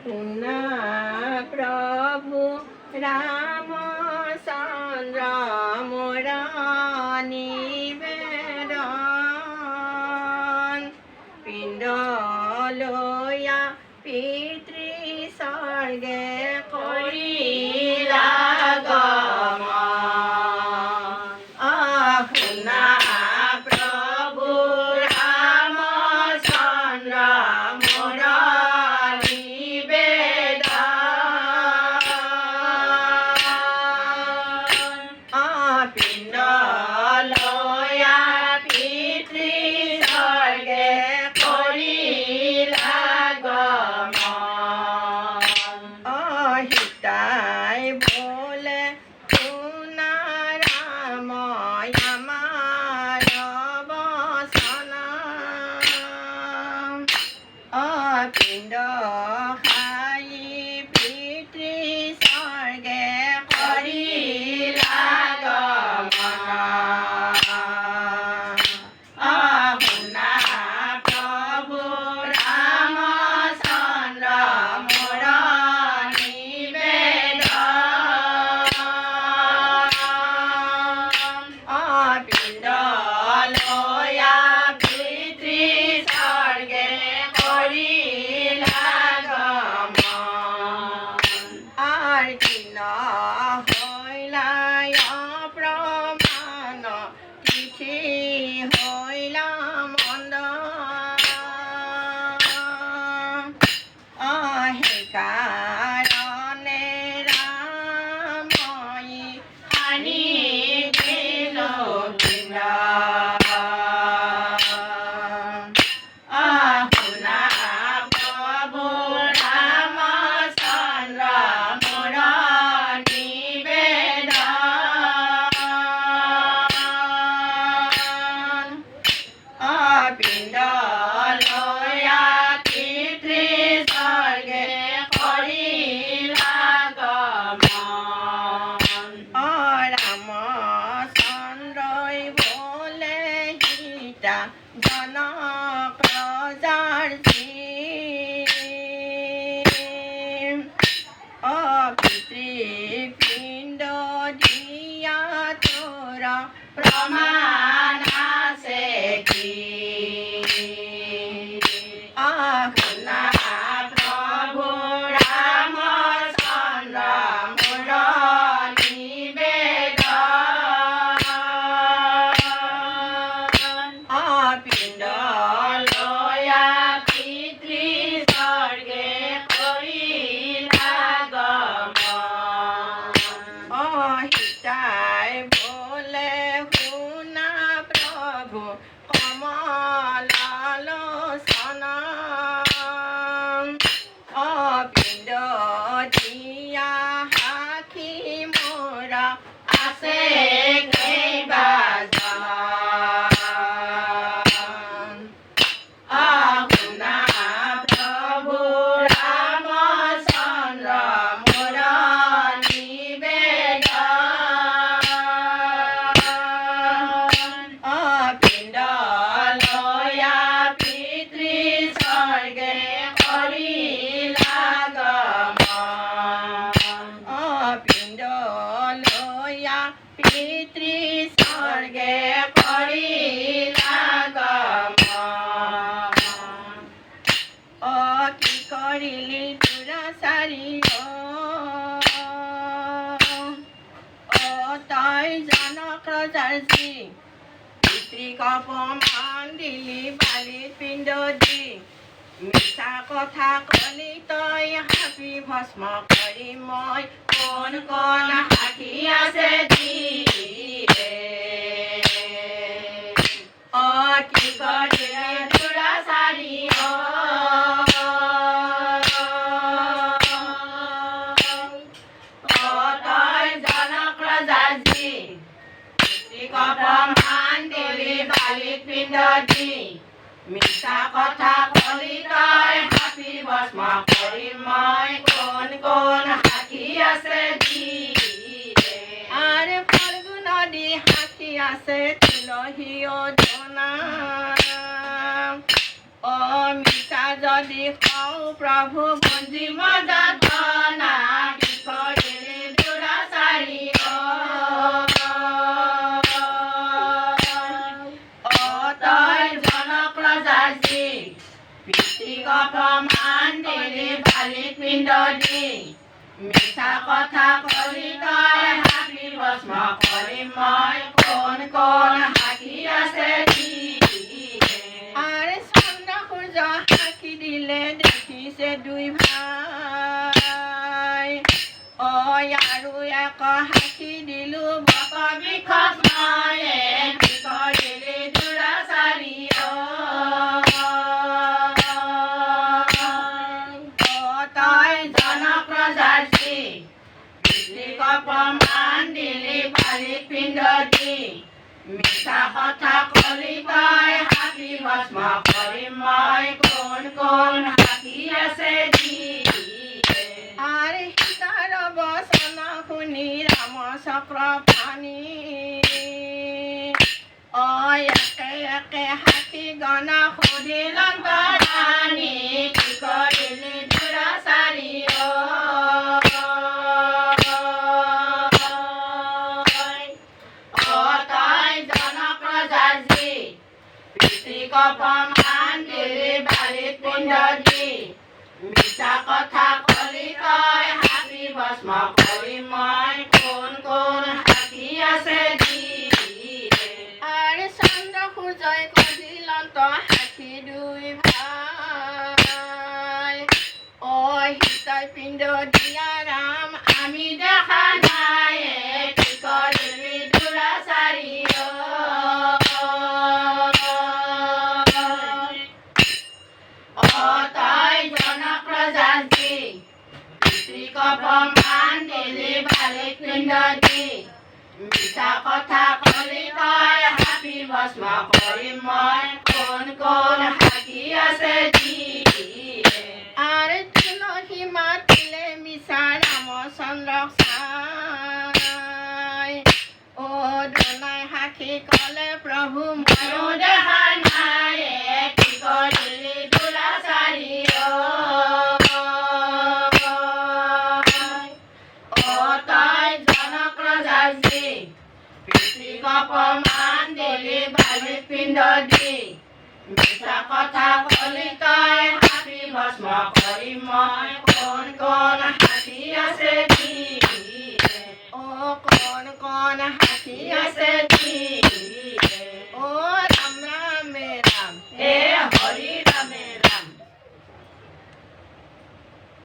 শুনা প্রভু রামচন্দ্র মোর নিবেদন পিণ্ড লয়া পিতৃ স্বর্গে করিলা শুনা প্রভু রামচন্দ্র মোর পিণ্ড লয়া পিতৃ স্বর্গে করিলা হিতাই বলে শুনা রাম আমার বসন পিণ্ড খাই পিতৃ স্বর্গে করিলা শুনা প্রভু রামচন্দ্র মোর নিবেদন পিণ্ড লয়া পিতৃ স্বর্গে করিলা আর কিন হইলা অপ্রমাণ তিথি হইলা মন্দ হে কারণে রামই হানি দিল পিণ্ড শুনা প্রভু রামচন্দ্র মোর নিবেদন পিণ্ড লয়া পিতৃ স্বর্গে করিলা রামচন্দ্রই বলে গীতা জনক প্রজার পিতৃপিণ্ড দিয়া তোরা প্রমাণ আছে কি শুনা প্রভু রামচন্দ্র মোর নিবেদন পিণ্ড লয়া পিতৃ স্বর্গে করিলা হিতাই বলে শুনা প্রভু কমলালোচন পিণ্ড দিয়া সাক্ষী মোর আছে কেইবাজন শুনা প্রভু রামচন্দ্র মোর নিবেদন পিণ্ড লয়া পিতৃ স্বর্গে করিলা পিণ্ড লয়া পিতৃ স্বর্গে করিলা কি করিলি তোরা সারি তাই জনক রাজি পিতৃক অপমান দিলি বালিত পিণ্ড দি মিছা কথা কলি তই হাবি ভস্ম কৰি মই কোন কোন সাক্ষী আছে কি কৰিলে তোৰা চাৰি তই জনক ৰাজি পিতৃক অপমান দিলি বালিত পিণ্ড দি মিছা কথা কলি তই হাবি ভস্ম কৰি মই কোন কোন সাক্ষী আছে আৰে ফাল্গু নদী সাক্ষী আছে তুলসীও জনা মিছা যদি কওঁ প্ৰভু বঞ্জিম পিণ্ড দি মিছা কথা কলি তই হাবি ভস্ম কৰিম মই কোন কোন সাক্ষী আছে আৰে চন্দ্ৰ সূৰ্য সাক্ষী দিলে দেখিছে দুই ভাই ঐ আৰু এক সাক্ষী দিলো বক বিষত মই কি কৰিলি দুৰাচাৰী তই জনক ৰজাৰ্চি পিতৃক প্ৰমাণ দিলি বালিত পিণ্ড দি মিছা কথা কলি তই হাবি ভস্ম কৰিম মই কোন কোন সাক্ষী আছে আৰে সীতাৰ বচন শুনি ৰাম চক্ৰ পানী ঐ একে একে সাক্ষী গণ সুধিল অন্তৰাণী কি কৰিলি দুৰাচাৰী তই জনক ৰজাৰ্চি পিতৃক প্ৰমাণ দিলি বালিত পিণ্ড দি মিছা কথা কলি তই হাবি ভস্ম কৰিম মই কোন কোন সাক্ষী আছে আৰে চন্দ্ৰ সূৰ্যই কজিল সাক্ষী দুই ভাই ঐ সীতাই পিণ্ড দিয়া ৰাম আমি দেখা নাই কি কৰিলি দুৰাচাৰী তই জনক ৰজাৰ্চি পিতৃক প্ৰমাণ দিলি বালিত পিণ্ড দি মিছা কথা কলি তই হাবি ভস্ম কৰিম মই কোন কোন সাক্ষী আছে আৰে তুলসী মাতিলে মিছা ৰামচন্দ্ৰক চাই ও দুনাই সাক্ষী কলে প্ৰভু ময়ো দেখা নাই কি কৰিলি দুৰাচাৰী তই জনক ৰজাৰ্চি পিতৃক প্ৰমাণ দিলি বালিত পিণ্ড দি মিছা কথা কলি তই হাবি ভস্ম কৰিম মই কোন কোন সাক্ষী আছে কোন কোন সাক্ষী আছে